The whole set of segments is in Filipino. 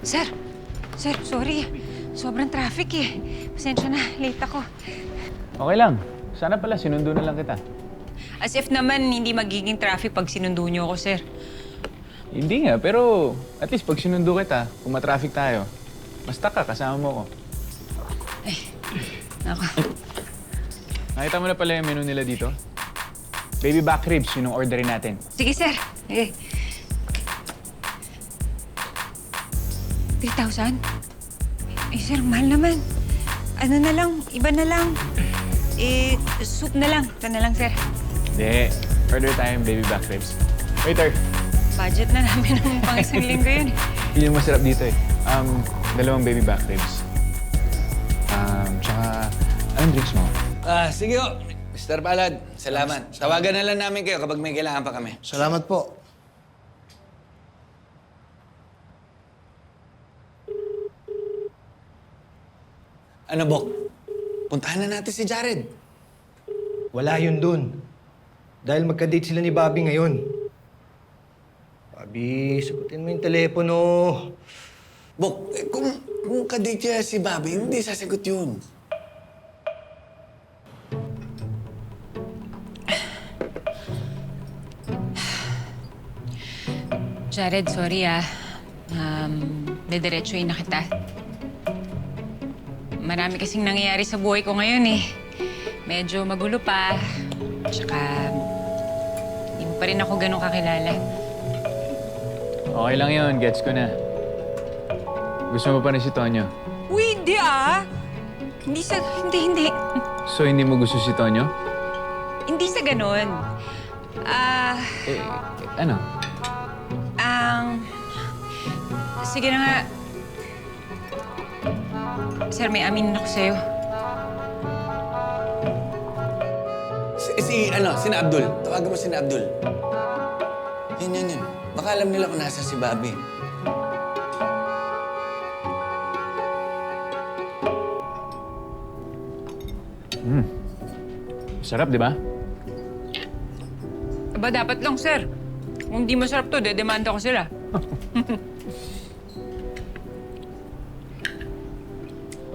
Sir! Sir, sorry. Sobrang traffic eh. Pasensya na, late ako. Okay lang. Sana pala sinundo na lang kita. As if naman hindi magiging traffic pag sinundo niyo ako, sir. Hindi nga, pero at least pag sinundo kita, kung matraffic tayo, basta ka, kasama mo ko. Ako. Nakita mo na pala yung menu nila dito? Baby back ribs, yun ang orderin natin. Sige, sir. Eh. 3,000? Eh, sir, mahal naman. Ano na lang, iba na lang. Eh, soup na lang. Ito na lang, sir. Hindi. Order tayong baby back ribs. Waiter, Budget na namin ng pang isang linggo yun. yun yung masarap dito eh. Dalawang baby back ribs. Tsaka, anong drinks mo? Sige ho. Mr. Palad, salamat. Tawagan na lang namin kayo kapag may kailangan pa kami. Salamat po. Ano, Bok? Puntahan na natin si Jared. Wala yun dun. Dahil magka-date sila ni Bobby ngayon. Bobby, sagutin mo yung telepono. Bok, kung kadate niya si Bobby, hindi sasagot yun. Jared, sorry ah. Dediretsuhin na kita. Marami kasing nangyayari sa buhay ko ngayon eh. Medyo magulo pa. Tsaka, hindi mo pa rin ako ganun kakilala. Okay lang yun, gets ko na. Gusto mo pa rin si Tonyo? Uy, hindi ah! Hindi. So, hindi mo gusto si Tonyo? Hindi sa ganun. Ano? Sige na nga. Sir, may aminin ako sa'yo. Sina Abdul. Tawagan mo sina Abdul. Yun. Baka alam nila kung nasa si Bobby. Sarap, di ba? Aba, dapat lang, sir. Kung di masarap to, dedemanda ko sila.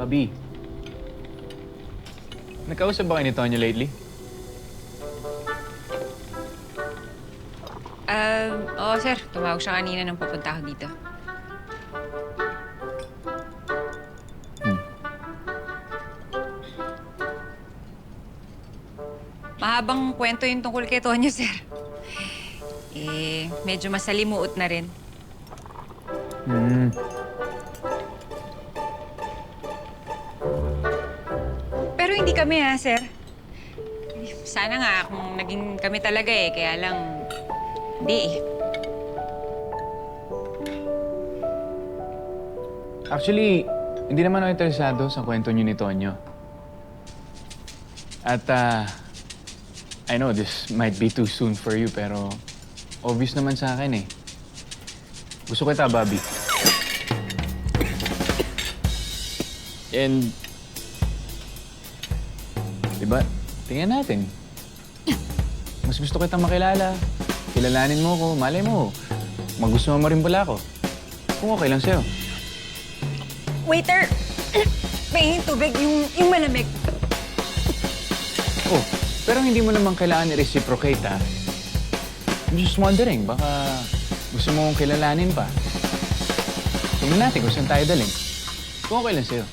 Bobby, nagkausap ba kayo ni Tonyo lately? Oo, sir. Tumawag siya kanina nang papunta ako dito. Mahabang kwento yung tungkol kay Tonyo, sir. Eh, medyo masalimuot na rin. Pero hindi kami, ha, sir. Sana nga kung naging kami talaga eh, kaya lang hindi eh. Actually, hindi naman ako interesado sa kwento niyo ni Tonyo. At, I know this might be too soon for you, pero obvious naman sa akin eh. Gusto kita, Bobby. And, diba, tingnan natin. Mas gusto kitang makilala. Kilalanin mo ko, malay mo. Magustuhan mo rin pala ako. Kung okay lang sa'yo. Waiter! Pahingin tubig, yung malamig. Oh, pero hindi mo naman kailangan i-reciprocate, ah. I'm just wondering, baka gusto mo kong kilalanin pa. Tingnan natin kung saan tayo daling. Kung okay lang sa'yo.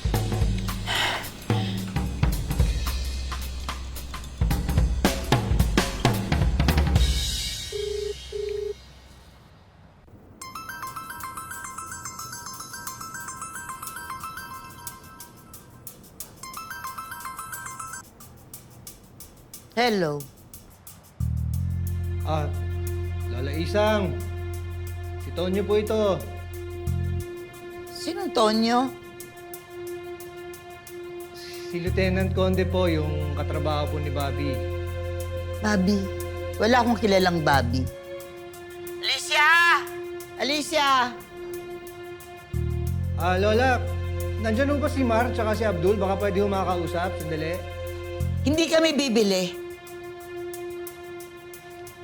Hello. Lola Isang. Si Tonyo po ito. Sino Tonyo? Si Lieutenant Conde po, yung katrabaho po ni Bobby. Bobby. Wala akong kilalang Bobby. Alicia! Alicia! Lola, nandyan po ba si Mar tsaka si Abdul? Baka pwede ho makakausap. Sandali. Hindi kami bibili.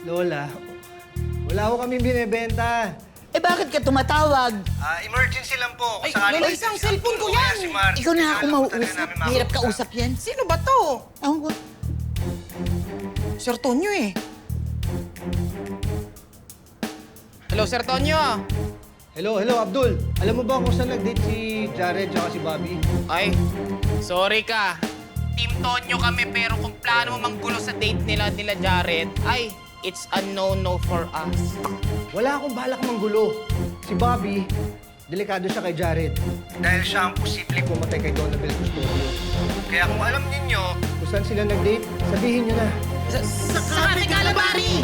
Lola, wala ho kami binibenta. Eh bakit ka tumatawag? Emergency lang po. Kung Ay, sakali Lola, isang cellphone ko yan. Si Mar. Ikaw na nga ako Kailangan po talaga mauusap. namin Mahirap makausap. kausap yan. Sino ba to? Ewan ko. Sir Tonyo eh. Hello, Sir Tonyo. Hello, Abdul. Alam mo ba kung saan nag-date si Jared at si Bobby? Ay, sorry ka. Team Tonyo kami pero kung plano mo manggulo sa date nila Jared, ay, it's a no-no for us. Wala akong balak manggulo. Si Bobby, delikado siya kay Jared. Dahil siya ang posibleng Pumatay kay Donabel Custodio. Kaya kung alam ninyo, Kung saan sila nag-date, sabihin nyo na. Sa Calabari!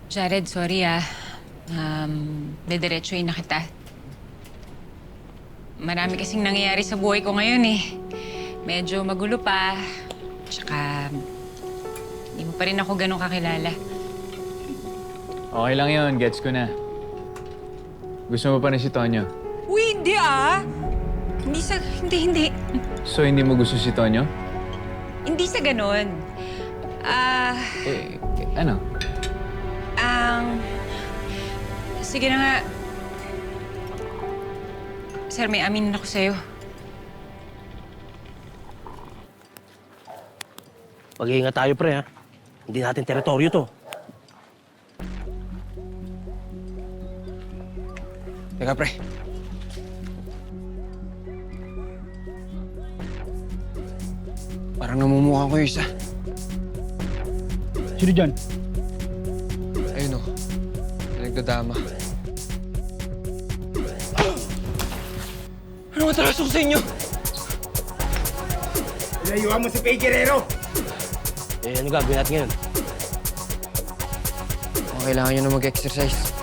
Jared, sorry dediretsuhin na kita. Marami kasing nangyayari sa buhay ko ngayon eh. Medyo magulo pa. Tsaka, hindi mo pa rin ako ganun kakilala. Okay lang yun, gets ko na. Gusto mo pa rin si Tonyo? Uy, hindi ah! Hindi. So, hindi mo gusto si Tonyo? Hindi sa ganun. Ano? Sige na nga. Sir, may aminin ako sa'yo. Mag-iingat tayo, pre, ha? Hindi natin teritoryo to. Teka, pre. Parang namumukha ko yung isa. Sino dyan? Ayun o. Nagdadama. Ano matraso ko sa inyo? layuan mo si Pay Guerrero. Eh, ano gagawin natin ngayon? Kailangan nyo na mag-exercise.